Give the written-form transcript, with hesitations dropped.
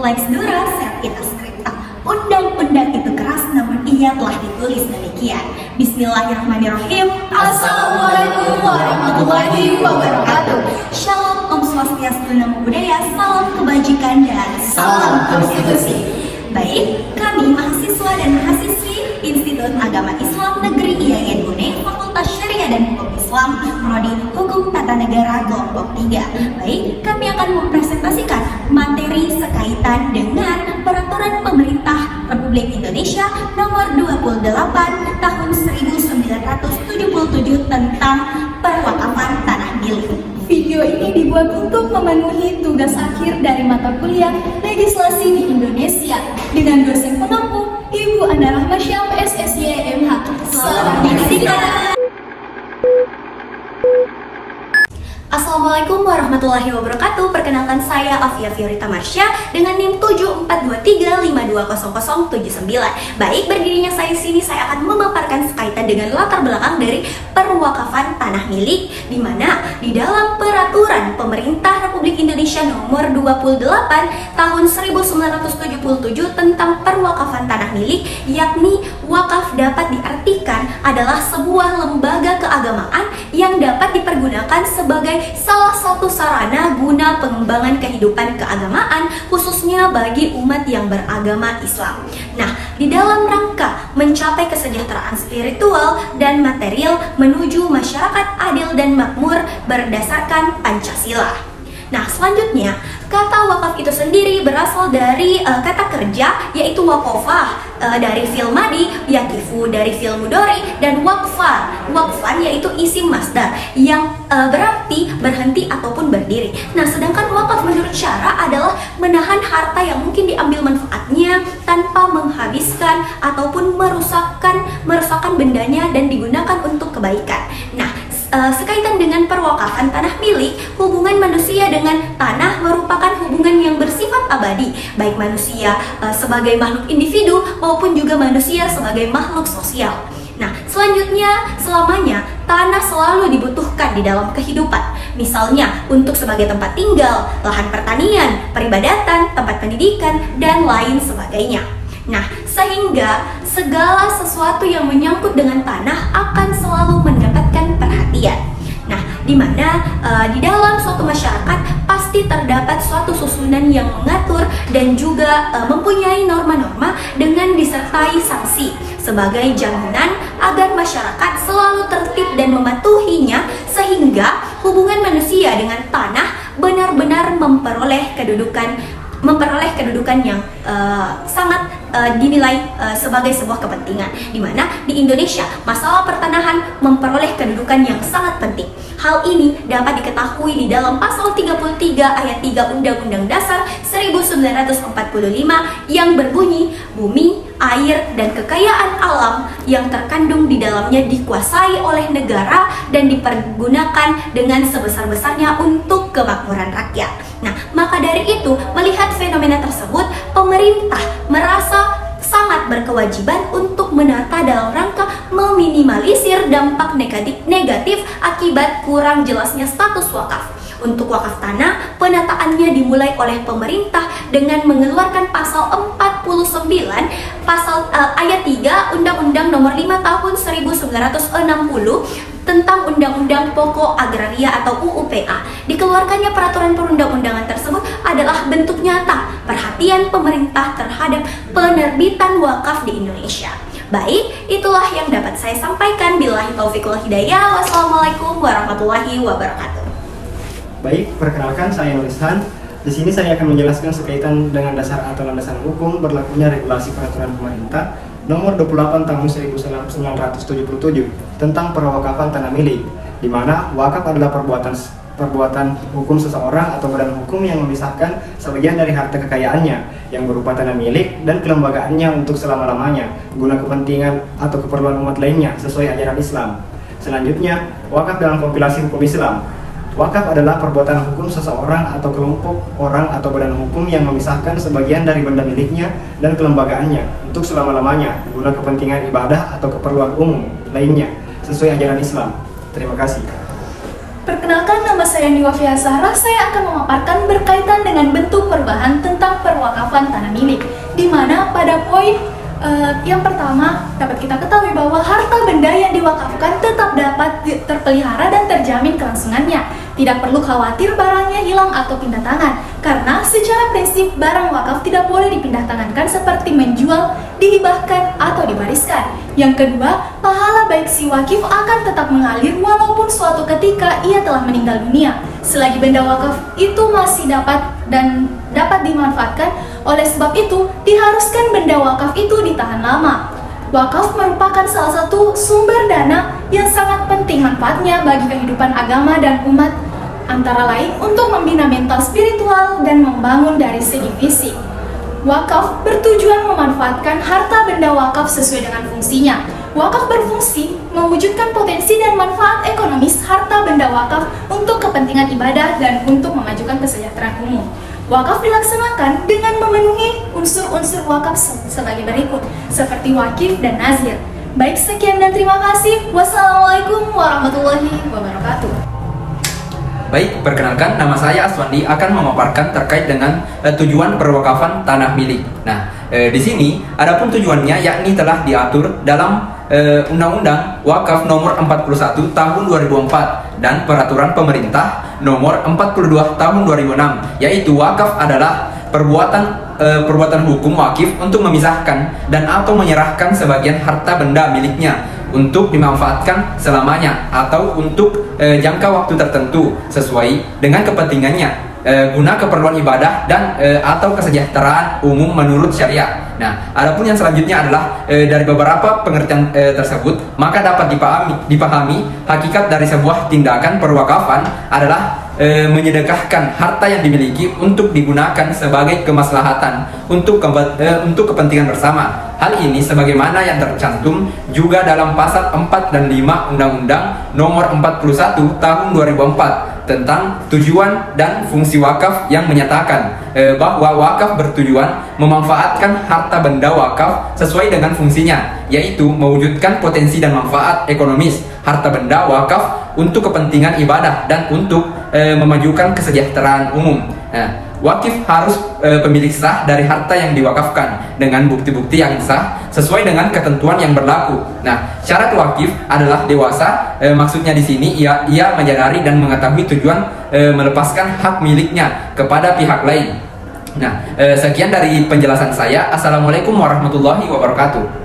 Lex Dura Set Ita Scripta. Undang-undang itu keras namun ia telah ditulis demikian. Bismillahirrahmanirrahim. Assalamualaikum warahmatullahi wabarakatuh. Shalom, Om Swastiastu, Namo Buddhaya, salam kebajikan dan Salam konstitusi. Baik, kami mahasiswa dan mahasiswi Institut Agama Islam Negeri IAIN Une, Fakultas Syariah dan Hukum Islam, Prodi Hukum Tata Negara kelompok 3. Baik, kami akan mempresentasikan materi sekaitan dengan Peraturan Pemerintah Republik Indonesia Nomor 28 Tahun 1977 tentang Perwakafan Tanah Milik. Video ini dibuat untuk memenuhi tugas akhir dari mata kuliah legislasi di Indonesia dengan dosen pengampu Ibu Anda Rahmasyam SSY MH. Selamat menyaksikan. Assalamualaikum warahmatullahi wabarakatuh. Perkenalkan saya Afia Fiorita Marsha dengan NIM 7423520079. Baik, berdirinya saya sini saya akan memaparkan sekaitan dengan latar belakang dari perwakafan tanah milik, di mana di dalam Peraturan Pemerintah Republik Indonesia Nomor 28 Tahun 1977 tentang perwakafan tanah milik, yakni wakaf dapat diartikan adalah sebuah lembaga keagamaan yang dapat dipergunakan sebagai salah satu sarana guna pengembangan kehidupan keagamaan, khususnya bagi umat yang beragama Islam. Nah, di dalam rangka mencapai kesejahteraan spiritual dan material menuju masyarakat adil dan makmur berdasarkan Pancasila. Nah, selanjutnya, kata wakaf itu sendiri berasal dari kata kerja, yaitu wakofah, dari fi'il madi, yakifu dari fi'il mudhari, dan wakfan yaitu isim masdar yang berarti berhenti ataupun berdiri. Nah, sedangkan wakaf menurut syara adalah menahan harta yang mungkin diambil manfaatnya tanpa menghabiskan ataupun merusakkan bendanya dan digunakan untuk kebaikan. Nah, sekaitan dengan perwakafan tanah milik, hubungan manusia dengan tanah merupakan hubungan yang bersifat abadi, baik manusia sebagai makhluk individu maupun juga manusia sebagai makhluk sosial. Nah, selanjutnya, selamanya tanah selalu dibutuhkan di dalam kehidupan. Misalnya untuk sebagai tempat tinggal, lahan pertanian, peribadatan, tempat pendidikan, dan lain sebagainya. Nah, sehingga segala sesuatu yang menyangkut dengan tanah akan selalu mendapatkan perhatian. Nah, di mana di dalam suatu masyarakat pasti terdapat suatu susunan yang mengatur dan juga mempunyai norma-norma dengan disertai sanksi sebagai jaminan agar masyarakat selalu tertib dan mematuhinya, sehingga hubungan manusia dengan tanah benar-benar memperoleh kedudukan yang sangat dinilai sebagai sebuah kepentingan, di mana di Indonesia masalah pertanahan memperoleh kedudukan yang sangat penting. Hal ini dapat diketahui di dalam pasal 33 ayat 3 Undang-Undang Dasar 1945 yang berbunyi, bumi, air, dan kekayaan alam yang terkandung di dalamnya dikuasai oleh negara dan dipergunakan dengan sebesar-besarnya untuk kemakmuran rakyat. Nah, maka dari itu, melihat fenomena tersebut, pemerintah merasa sangat berkewajiban untuk menata dalam rangka meminimalisir dampak negatif akibat kurang jelasnya status wakaf. Untuk wakaf tanah, penataannya dimulai oleh pemerintah dengan mengeluarkan pasal 49 ayat 3 Undang-Undang Nomor 5 Tahun 1960 tentang Undang-Undang Pokok Agraria atau UUPA. Dikeluarkannya peraturan perundang-undangan tersebut adalah bentuk nyata perhatian pemerintah terhadap penerbitan wakaf di Indonesia. Baik, itulah yang dapat saya sampaikan. Billahi taufiq wal hidayah. Wassalamualaikum warahmatullahi wabarakatuh. Baik, perkenalkan saya Nurishan. Di sini saya akan menjelaskan sekaitan dengan dasar atau landasan hukum berlakunya regulasi peraturan pemerintah Nomor 28 Tahun 1977 tentang perwakafan tanah milik, di mana wakaf adalah perbuatan hukum seseorang atau badan hukum yang memisahkan sebagian dari harta kekayaannya yang berupa tanah milik dan kelembagaannya untuk selama-lamanya guna kepentingan atau keperluan umat lainnya sesuai ajaran Islam. Selanjutnya, wakaf dalam kompilasi hukum Islam. Wakaf adalah perbuatan hukum seseorang atau kelompok orang atau badan hukum yang memisahkan sebagian dari benda miliknya dan kelembagaannya untuk selama-lamanya guna kepentingan ibadah atau keperluan umum lainnya sesuai ajaran Islam. Terima kasih. Perkenalkan, nama saya Niwafia Zahra. Saya akan memaparkan berkaitan dengan bentuk perubahan tentang perwakafan tanah milik, di mana pada poin yang pertama dapat kita ketahui bahwa harta benda yang diwakafkan tetap dapat terpelihara dan terjamin kelangsungannya. Tidak perlu khawatir barangnya hilang atau pindah tangan, karena secara prinsip barang wakaf tidak boleh dipindah tangankan seperti menjual, dihibahkan, atau diwariskan. Yang kedua, pahala baik si wakif akan tetap mengalir walaupun suatu ketika ia telah meninggal dunia, selagi benda wakaf itu masih dapat dimanfaatkan. Oleh sebab itu, diharuskan benda wakaf itu ditahan lama. Wakaf merupakan salah satu sumber dana yang sangat penting manfaatnya bagi kehidupan agama dan umat, antara lain untuk membina mental spiritual dan membangun dari segi fisik. Wakaf bertujuan memanfaatkan harta benda wakaf sesuai dengan fungsinya. Wakaf berfungsi mewujudkan potensi dan manfaat ekonomis harta benda wakaf untuk kepentingan ibadah dan untuk memajukan kesejahteraan umum. Wakaf dilaksanakan dengan memenuhi unsur-unsur wakaf sebagai berikut, seperti wakif dan nazir. Baik, sekian dan terima kasih. Wassalamualaikum warahmatullahi wabarakatuh. Baik, perkenalkan, nama saya Aswandi akan memaparkan terkait dengan tujuan perwakafan tanah milik. Nah, di sini adapun tujuannya yakni telah diatur dalam Undang-Undang Wakaf Nomor 41 Tahun 2004 dan Peraturan Pemerintah Nomor 42 Tahun 2006, yaitu wakaf adalah perbuatan hukum wakif untuk memisahkan dan atau menyerahkan sebagian harta benda miliknya untuk dimanfaatkan selamanya atau untuk jangka waktu tertentu sesuai dengan kepentingannya guna keperluan ibadah dan atau kesejahteraan umum menurut syariat. Nah, adapun yang selanjutnya adalah dari beberapa pengertian tersebut, maka dapat dipahami hakikat dari sebuah tindakan perwakafan adalah menyedekahkan harta yang dimiliki untuk digunakan sebagai kemaslahatan untuk kepentingan bersama. Hal ini sebagaimana yang tercantum juga dalam pasal 4 dan 5 Undang-Undang Nomor 41 Tahun 2004 tentang tujuan dan fungsi wakaf, yang menyatakan bahwa wakaf bertujuan memanfaatkan harta benda wakaf sesuai dengan fungsinya, yaitu mewujudkan potensi dan manfaat ekonomis harta benda wakaf untuk kepentingan ibadah dan untuk memajukan kesejahteraan umum. Nah, wakif harus pemilik sah dari harta yang diwakafkan dengan bukti-bukti yang sah sesuai dengan ketentuan yang berlaku. Nah, syarat wakif adalah dewasa. Maksudnya di sini ia menyadari dan mengetahui tujuan melepaskan hak miliknya kepada pihak lain. Nah, sekian dari penjelasan saya. Assalamualaikum warahmatullahi wabarakatuh.